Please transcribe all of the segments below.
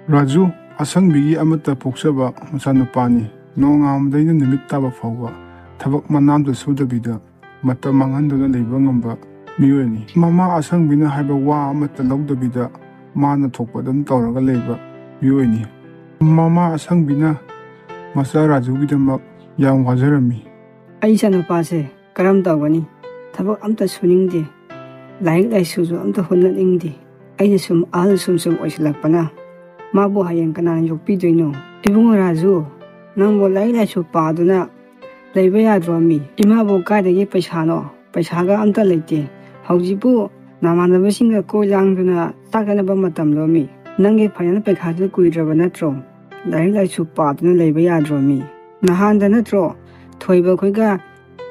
Raju asangbi amata poksaba masanupani nongam nimit taba fawba tabak manamda sudabida mata manghanduna leiba ngamba miyoni mama asangbina haiba wa amata lawdabida mana thokpadam tawraga leiba miyoni mama asangbina masa Rajugidamak yam wajarami Aisa nupase karam tawgani tabak amta suningde laik laisuju amta honnaingde aina sum ahal sum oisilakpana mabu hayang kanana yokpidoino ibungo Raju nangbo laik laisu paduna leiba yadromi imabu kaidagi paisaga amta leite haujibu namanabasingga koilangduna takanaba matamlomi nange phayana pekhadu kuidraba natro laik laisu paduna leiba yadromi nahanda natro thoiba khoiga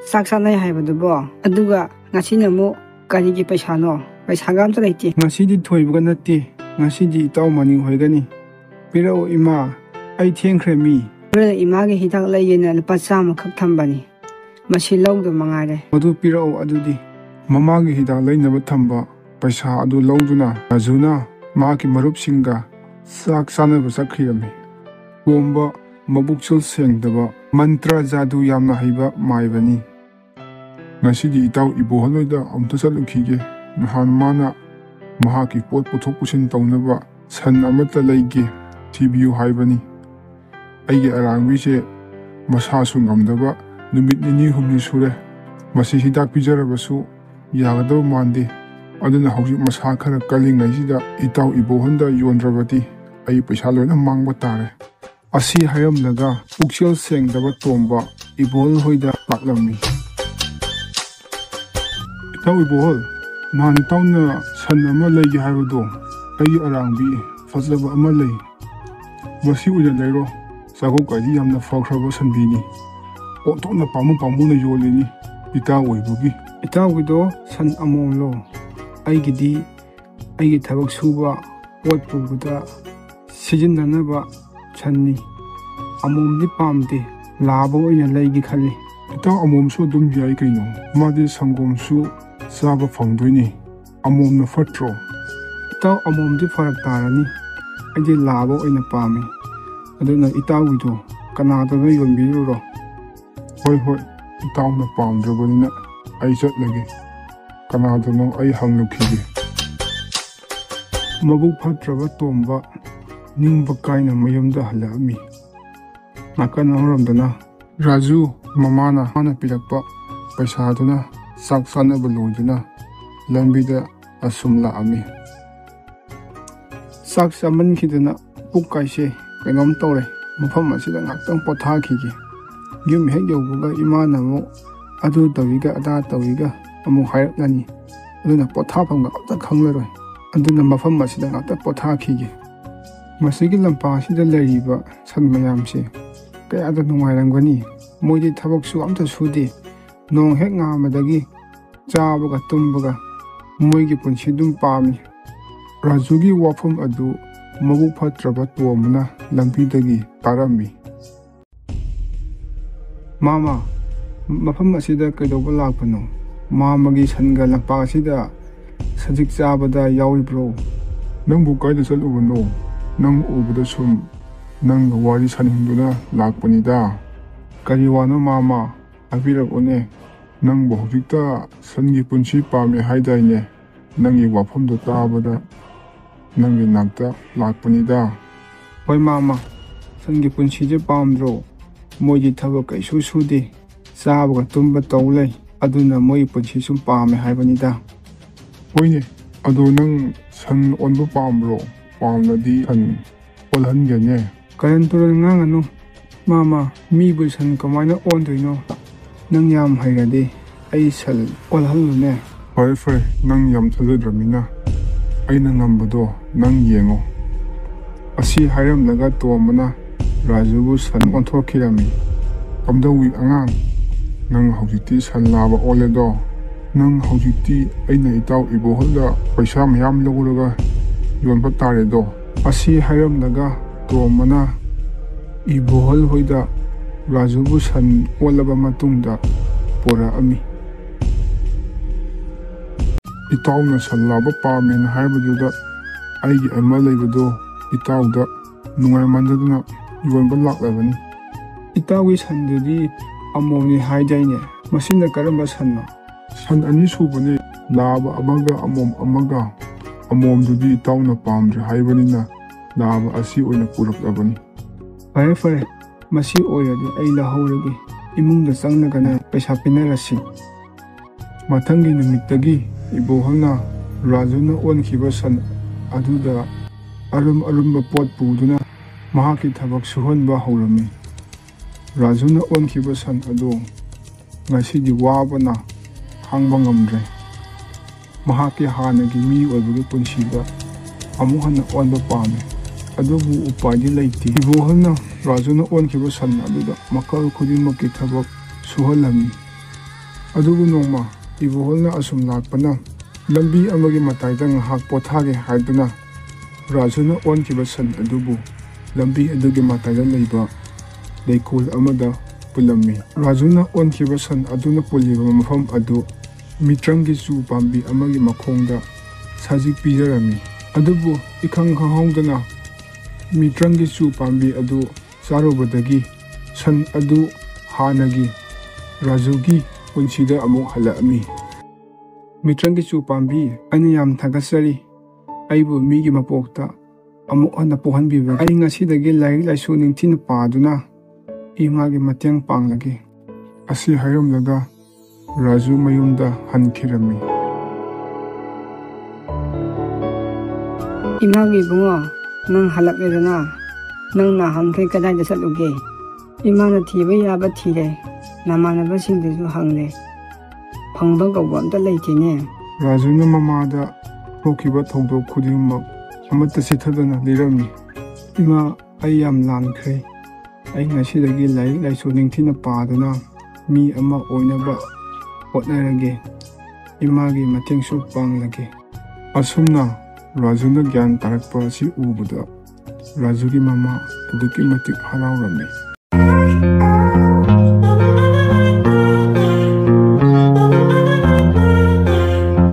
saksanai haibadubo aduga ngasina mu karigi paisaga amta leite ngasidi thoibaga natte ngasidi itaw maning hoigani pirao ima ai thengkhremi image hidak layena lupa chama khak thambani masi lawdo mangare madu pirao adudi mamagi hidak lainaba thamba paisa adu lawduna Rajuna maki marupsinga sak sanaba sakhirami bomba mabukchul sengdaba mantra jadu yamna haiba maibani ngasidi itaw ibohaloida amta chalukhige nahan mana mahaki pot puthok pusin tawnaba san amata leige tibiu haibani aigi arangwise masasu ngamdaba numit nini humni sure masi hidak pijarabasu yagadaba mande aduna hauji masa khara kalingaisida itaw ibohonda yondrabati ai paisa loina mangba tare asi hayamlaga pukchel sengdaba tomba ibol hoida paklami itaw ibol nan tawna san ama leige haibado aigi arangbi fazlaba ama lei masi uja leiro sago kadi yamna fakraba sanbini otona pamuna yolini itawoibugi itawido san amomlo aigidi aigi thabak suba pot pubuda sijindanaba sanni amomdi pamde labo oina leigi khali itaw amomsu dum yai kaino madi sangomsu saba phangdoini amomna fatro itaw amomdi farak tarani aigi labo oina pami aduna itawido kanadaba yonbiruro hoi itawna pamdrabanina ai chatlage kanadano ai hanglukhige mabuk phatraba tomba ningba kaina mayumda halami nakan horamdana Raju mamana pirakpa paisa aduna sak sanaba loiduna lambida asumla ami sak saman khidana puk kaise kainom tawre mafam asida ngaktang pothakhige yum hek yaubuga imana mo adu tawiga ada tawiga amuk hairaknani aduna pothapamga amta khanglaroi aduna mafam asida ngakta pothakhige masigi lampa asida leriba san mayamse kayada nungairangani moidi thabaksu amta sude nong hek ngamadagi chabaga tumbaga moigi punsi dum pami Rajugi wafam adu mabuk phatraba tomna lambidagi tarami mama mafam asida kaidoba lakpano mamagi sanga lakpa asida sajik chabada yawibro nangbu kaida chalubano nang ubada sum nang wari sanhingduna lakpanida kari wano mama abirakone nangbu hojikta sangi punsi pame haidaine nangi wafamdo tabada nangi nakta lakpanida hoi mama sangi punsije pamdro moji thabak kaisu sude chabaga tumba tawlei aduna moi punsi sum pame haibanida hoine adu nang san onba pamro pamnadi san olhangene karan turan nganganu mama mi bu san kamaina ondoino nang yam hairade ai sal olhalune fare nang yam thadramina aina ngambado nang yengo asi hairamlaga tomana Rajubu san onthokirami kamdawi angang nang hojikti san laba oledo nang hojikti aina itaw iboholda paisa mayam loguraga yonba taredo asi hairamlaga tomana ibohol hoida Rajubu san olaba matungda pora ami itawna san laba pamen haibaduda aigi ama leibado itawda ꯅꯨꯡꯉꯥꯏꯃꯟꯗꯗꯅ ꯌꯣꯟꯕ ꯂꯥꯛꯂꯕꯅꯤ꯫ ꯏꯇꯥꯎꯒꯤ ꯁꯟꯗꯨꯗꯤ ꯑꯃꯣꯝꯅꯤ ꯍꯥꯏꯗꯥꯏꯅꯦ, ꯃꯁꯤꯅ ꯀꯔꯝꯕ ꯁꯟꯅꯣ? ꯁꯟ ꯑꯅꯤ ꯁꯨꯕꯅꯤ, ꯂꯥꯕ ꯑꯃꯒ ꯑꯃꯣꯝ ꯑꯃꯒ꯫ ꯑꯃꯣꯝꯗꯨꯗꯤ ꯏꯇꯥꯎꯅ ꯄꯥꯝꯗ꯭ꯔꯦ ꯍꯥꯏꯕꯅꯤꯅ ꯂꯥꯕ ꯑꯁꯤ ꯑꯣꯏꯅ ꯄꯨꯔꯛꯂꯕꯅꯤ꯫ ꯐꯔꯦ ꯐꯔꯦ, ꯃꯁꯤ ꯑꯣꯏꯔꯗꯤ ꯑꯩ ꯂꯧꯍꯧꯔꯒꯦ, ꯏꯃꯨꯡꯗ ꯆꯪꯂꯒꯅꯦ ꯄꯩꯁꯥ ꯄꯤꯅꯔꯁꯤ꯫ ꯃꯊꯪꯒꯤ ꯅꯨꯃꯤꯠꯇꯒꯤ ꯏꯕꯣꯍꯜꯅ ꯔꯥꯖꯨꯅ ꯑꯣꯟꯈꯤꯕ ꯁꯟ ꯑꯗꯨꯗ ꯑꯔꯨꯝꯕ ꯄꯣꯠ ꯄꯨꯗꯨꯅ ꯃꯍꯥꯛꯀꯤ ꯊꯕꯛ ꯁꯨꯍꯟꯕ ꯍꯧꯔꯝꯃꯤ꯫ ꯔꯥꯖꯨꯅ ꯑꯣꯟꯈꯤꯕ ꯁꯟ ꯑꯗꯨ ꯉꯁꯤꯗꯤ ꯋꯥꯕꯅ ꯈꯥꯡꯕ ꯉꯝꯗ꯭ꯔꯦ꯫ ꯃꯍꯥꯛꯀꯤ ꯍꯥꯟꯅꯒꯤ ꯃꯤ ꯑꯣꯏꯕꯒꯤ ꯄꯨꯟꯁꯤꯗ ꯑꯃꯨꯛ ꯍꯟꯅ ꯑꯣꯟꯕ ꯄꯥꯝꯃꯤ, ꯑꯗꯨꯕꯨ ꯎꯄꯥꯏꯗꯤ ꯂꯩꯇꯦ꯫ ꯏꯕꯣꯍꯜꯅ ꯔꯥꯖꯨꯅ ꯑꯣꯟꯈꯤꯕ ꯁꯟ ꯑꯗꯨꯗ ꯃꯈꯜ ꯈꯨꯗꯤꯡꯃꯛꯀꯤ ꯊꯕꯛ ꯁꯨꯍꯜꯂꯝꯃꯤ꯫ ꯑꯗꯨꯕꯨ ꯅꯣꯡꯃ ꯏꯕꯣꯍꯜꯅ ꯑꯁꯨꯝ ꯂꯥꯛꯄꯅ ꯂꯝꯕꯤ ꯑꯃꯒꯤ ꯃꯇꯥꯏꯗ ꯉꯥꯏꯍꯥꯛ ꯄꯣꯊꯥꯒꯦ ꯍꯥꯏꯗꯨꯅ ꯔꯥꯖꯨꯅ ꯑꯣꯟꯈꯤꯕ ꯁꯟ ꯑꯗꯨꯕꯨ ꯂꯝꯕꯤ ꯑꯗꯨꯒꯤ ꯃꯇꯥꯏꯗ ꯂꯩꯕ ꯂꯩꯀꯣꯜ ꯑꯃꯗ ꯄꯨꯜꯂꯝꯃꯤ꯫ ꯔꯥꯖꯨꯅ ꯑꯣꯟꯈꯤꯕ ꯁꯟ ꯑꯗꯨꯅ ꯄꯨꯜꯂꯤꯕ ꯃꯐꯝ ꯑꯗꯨ ꯃꯤꯇ꯭ꯔꯪꯒꯤ ꯆꯨ ꯄꯥꯝꯕꯤ ꯑꯃꯒꯤ ꯃꯈꯣꯡꯗ ꯁꯖꯤꯛ ꯄꯤꯖꯔꯝꯃꯤ꯫ ꯑꯗꯨꯕꯨ ꯏꯈꯪ ꯈꯪꯍꯧꯗꯅ ꯃꯤꯇ꯭ꯔꯪꯒꯤ ꯆꯨ ꯄꯥꯝꯕꯤ ꯑꯗꯨ ꯆꯥꯔꯨꯕꯗꯒꯤ ꯁꯟ ꯑꯗꯨ ꯍꯥꯟꯅꯒꯤ ꯔꯥꯖꯨꯒꯤ ꯄꯨꯟꯁꯤꯗ ꯑꯃꯨꯛ ꯍꯜꯂꯛꯑꯝꯃꯤ꯫ ꯃꯤꯇ꯭ꯔꯪꯒꯤ ꯆꯨ ꯄꯥꯝꯕꯤ, ꯑꯩꯅ ꯌꯥꯝ ꯊꯥꯒꯠꯆꯔꯤ, ꯑꯩꯕꯨ ꯃꯤꯒꯤ ꯃꯄꯣꯛꯇ ꯑꯃꯨꯛ ꯍꯟꯅ ꯄꯣꯛꯍꯟꯕꯤꯕꯒꯤ꯫ ꯑꯩ ꯉꯁꯤꯗꯒꯤ ꯂꯥꯏꯔꯤꯛ ꯂꯥꯏꯁꯨ ꯅꯤꯡꯊꯤꯅ ꯄꯥꯗꯨꯅ ꯏꯃꯥꯒꯤ ꯃꯇꯦꯡ ꯄꯥꯡꯂꯒꯦ꯫ ꯑꯁꯤ ꯍꯥꯏꯔꯝꯂꯒ ꯔꯥꯖꯨ ꯃꯌꯨꯝꯗ ꯍꯟꯈꯤꯔꯝꯃꯤ꯫ ꯏꯃꯥꯒꯤ ꯏꯕꯨꯡꯉꯣ, ꯅꯪ ꯍꯜꯂꯛꯂꯦꯗꯅ? ꯅꯪ ꯅꯍꯥꯟꯈꯩ ꯀꯗꯥꯏꯗ ꯆꯠꯂꯨꯒꯦ? ꯏꯃꯥꯅ ꯊꯤꯕ ꯌꯥꯕ ꯊꯤꯔꯦ, ꯅꯃꯥꯟꯅꯕꯁꯤꯡꯗꯁꯨ ꯍꯪꯂꯦ, ꯐꯪꯕ ꯀꯧꯕ ꯑꯝꯇ ꯂꯩꯇꯦꯅꯦ꯫ ꯔꯥꯖꯨꯅ ꯃꯃꯥꯗ ꯊꯣꯛꯈꯤꯕ ꯊꯧꯗꯣꯛ ꯈꯨꯗꯤꯡꯃꯛ ꯑꯃꯠꯇ ꯆꯤꯊꯗꯅ ꯂꯤꯔꯝꯃꯤ꯫ ꯏꯃꯥ, ꯑꯩ ꯌꯥꯝ ꯂꯥꯟꯈ꯭ꯔꯦ꯫ ꯑꯩ ꯉꯁꯤꯗꯒꯤ ꯂꯥꯏꯔꯤꯛ ꯂꯥꯏꯁꯨ ꯅꯤꯡꯊꯤꯅ ꯄꯥꯗꯨꯅ ꯃꯤ ꯑꯃ ꯑꯣꯏꯅꯕ ꯍꯣꯠꯅꯔꯒꯦ, ꯏꯃꯥꯒꯤ ꯃꯇꯦꯡꯁꯨ ꯄꯥꯡꯂꯒꯦ꯫ ꯑꯁꯨꯝꯅ ꯔꯥꯖꯨꯅ ꯒ꯭ꯌꯥꯟ ꯇꯥꯔꯛꯄ ꯑꯁꯤ ꯎꯕꯗ ꯔꯥꯖꯨꯒꯤ ꯃꯃꯥ ꯑꯗꯨꯛꯀꯤ ꯃꯇꯤꯛ ꯍꯔꯥꯎꯔꯝꯃꯤ꯫